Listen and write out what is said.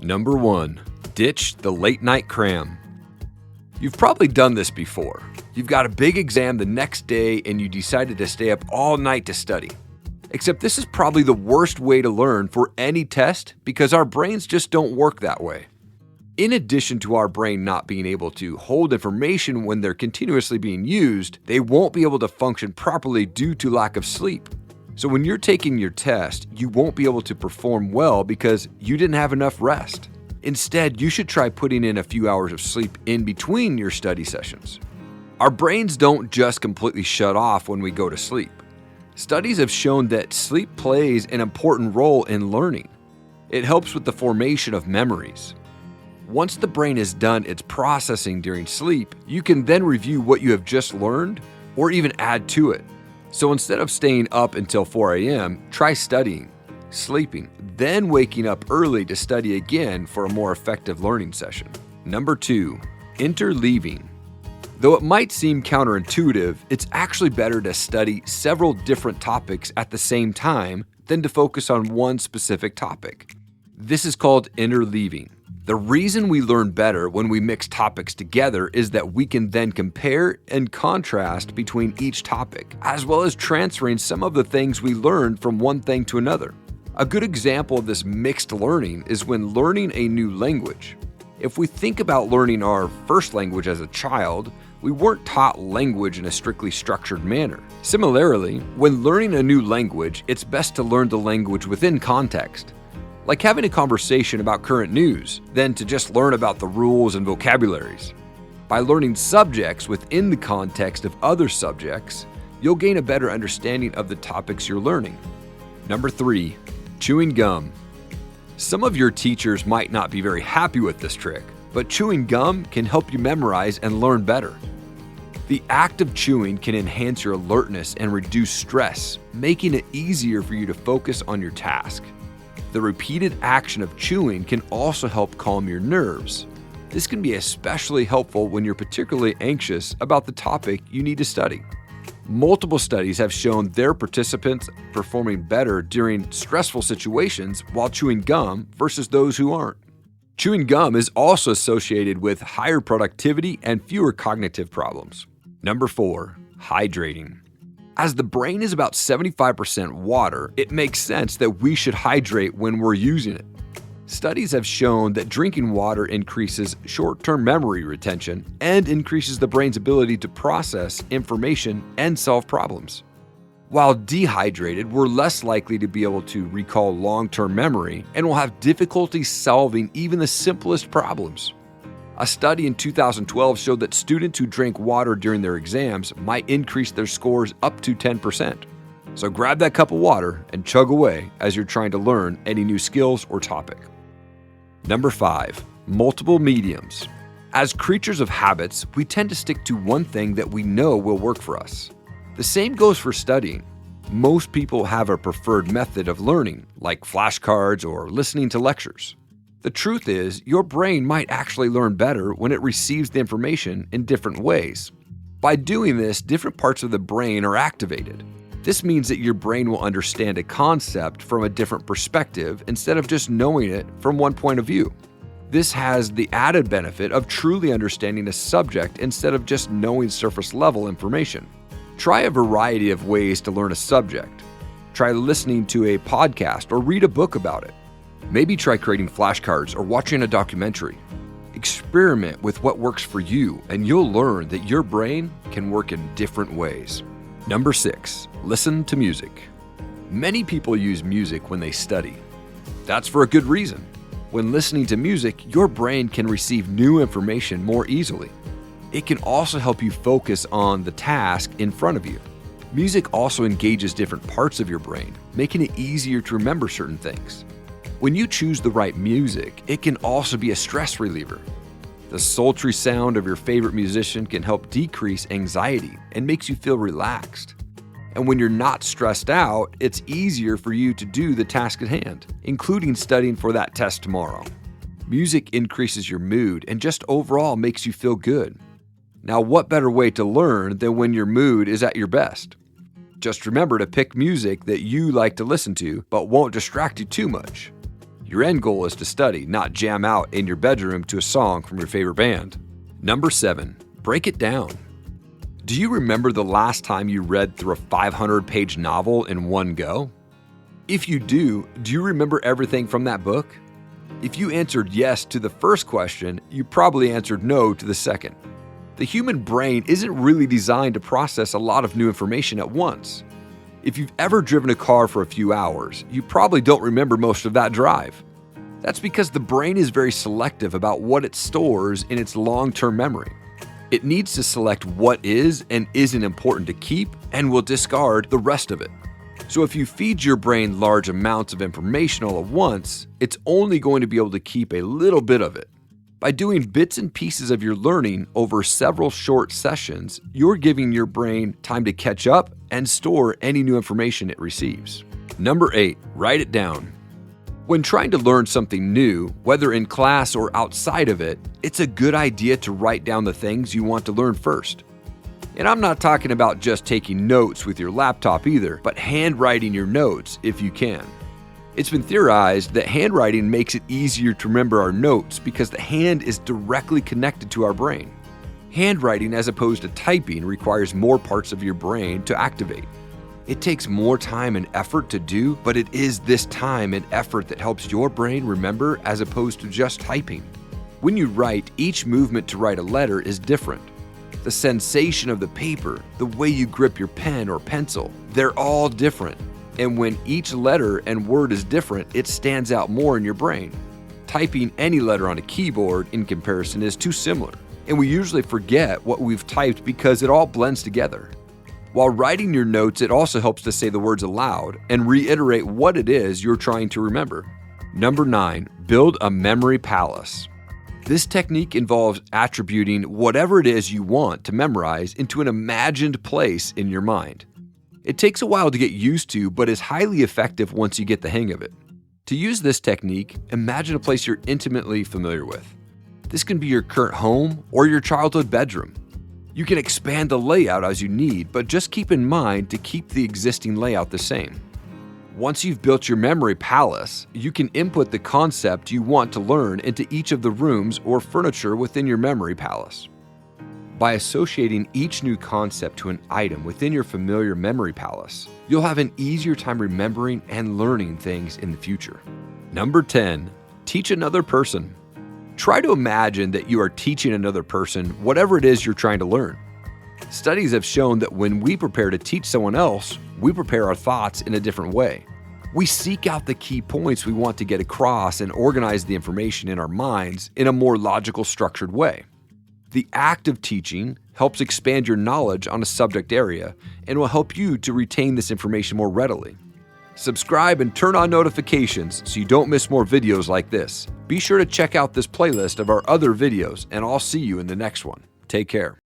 Number 1. Ditch the late night cram. You've probably done this before. You've got a big exam the next day and you decided to stay up all night to study. Except this is probably the worst way to learn for any test because our brains just don't work that way. In addition to our brain not being able to hold information when they're continuously being used, they won't be able to function properly due to lack of sleep. So when you're taking your test, you won't be able to perform well because you didn't have enough rest. Instead, you should try putting in a few hours of sleep in between your study sessions. Our brains don't just completely shut off when we go to sleep. Studies have shown that sleep plays an important role in learning. It helps with the formation of memories. Once the brain is done its processing during sleep, you can then review what you have just learned or even add to it. So instead of staying up until 4 a.m., try studying, sleeping, then waking up early to study again for a more effective learning session. Number 2. Interleaving. Though it might seem counterintuitive, it's actually better to study several different topics at the same time than to focus on one specific topic. This is called interleaving. The reason we learn better when we mix topics together is that we can then compare and contrast between each topic, as well as transferring some of the things we learned from one thing to another. A good example of this mixed learning is when learning a new language. If we think about learning our first language as a child, we weren't taught language in a strictly structured manner. Similarly, when learning a new language, it's best to learn the language within context. Like having a conversation about current news, than to just learn about the rules and vocabularies. By learning subjects within the context of other subjects, you'll gain a better understanding of the topics you're learning. Number 3. Chewing gum. Some of your teachers might not be very happy with this trick, but chewing gum can help you memorize and learn better. The act of chewing can enhance your alertness and reduce stress, making it easier for you to focus on your task. The repeated action of chewing can also help calm your nerves. This can be especially helpful when you're particularly anxious about the topic you need to study. Multiple studies have shown their participants performing better during stressful situations while chewing gum versus those who aren't. Chewing gum is also associated with higher productivity and fewer cognitive problems. Number 4. Hydrating. As the brain is about 75% water, it makes sense that we should hydrate when we're using it. Studies have shown that drinking water increases short-term memory retention and increases the brain's ability to process information and solve problems. While dehydrated, we're less likely to be able to recall long-term memory and will have difficulty solving even the simplest problems. A study in 2012 showed that students who drank water during their exams might increase their scores up to 10%. So grab that cup of water and chug away as you're trying to learn any new skills or topic. Number 5. Multiple mediums. As creatures of habits, we tend to stick to one thing that we know will work for us. The same goes for studying. Most people have a preferred method of learning, like flashcards or listening to lectures. The truth is, your brain might actually learn better when it receives the information in different ways. By doing this, different parts of the brain are activated. This means that your brain will understand a concept from a different perspective instead of just knowing it from one point of view. This has the added benefit of truly understanding a subject instead of just knowing surface-level information. Try a variety of ways to learn a subject. Try listening to a podcast or read a book about it. Maybe try creating flashcards or watching a documentary. Experiment with what works for you, and you'll learn that your brain can work in different ways. Number 6. Listen to music. Many people use music when they study. That's for a good reason. When listening to music, your brain can receive new information more easily. It can also help you focus on the task in front of you. Music also engages different parts of your brain, making it easier to remember certain things. When you choose the right music, it can also be a stress reliever. The sultry sound of your favorite musician can help decrease anxiety and makes you feel relaxed. And when you're not stressed out, it's easier for you to do the task at hand, including studying for that test tomorrow. Music increases your mood and just overall makes you feel good. Now, what better way to learn than when your mood is at your best? Just remember to pick music that you like to listen to but won't distract you too much. Your end goal is to study, not jam out in your bedroom to a song from your favorite band. Number 7, break it down. Do you remember the last time you read through a 500-page novel in one go? If you do you remember everything from that book? If you answered yes to the first question, you probably answered no to the second. The human brain isn't really designed to process a lot of new information at once. If you've ever driven a car for a few hours, you probably don't remember most of that drive. That's because the brain is very selective about what it stores in its long-term memory. It needs to select what is and isn't important to keep and will discard the rest of it. So if you feed your brain large amounts of information all at once, it's only going to be able to keep a little bit of it. By doing bits and pieces of your learning over several short sessions, you're giving your brain time to catch up and store any new information it receives. Number 8, write it down. When trying to learn something new, whether in class or outside of it, it's a good idea to write down the things you want to learn first. And I'm not talking about just taking notes with your laptop either, but handwriting your notes if you can. It's been theorized that handwriting makes it easier to remember our notes because the hand is directly connected to our brain. Handwriting, as opposed to typing, requires more parts of your brain to activate. It takes more time and effort to do, but it is this time and effort that helps your brain remember as opposed to just typing. When you write, each movement to write a letter is different. The sensation of the paper, the way you grip your pen or pencil, they're all different. And when each letter and word is different, it stands out more in your brain. Typing any letter on a keyboard in comparison is too similar, and we usually forget what we've typed because it all blends together. While writing your notes, it also helps to say the words aloud and reiterate what it is you're trying to remember. Number 9, build a memory palace. This technique involves attributing whatever it is you want to memorize into an imagined place in your mind. It takes a while to get used to, but is highly effective once you get the hang of it. To use this technique, imagine a place you're intimately familiar with. This can be your current home or your childhood bedroom. You can expand the layout as you need, but just keep in mind to keep the existing layout the same. Once you've built your memory palace, you can input the concept you want to learn into each of the rooms or furniture within your memory palace. By associating each new concept to an item within your familiar memory palace, you'll have an easier time remembering and learning things in the future. Number 10, teach another person. Try to imagine that you are teaching another person whatever it is you're trying to learn. Studies have shown that when we prepare to teach someone else, we prepare our thoughts in a different way. We seek out the key points we want to get across and organize the information in our minds in a more logical, structured way. The act of teaching helps expand your knowledge on a subject area and will help you to retain this information more readily. Subscribe and turn on notifications so you don't miss more videos like this. Be sure to check out this playlist of our other videos, and I'll see you in the next one. Take care.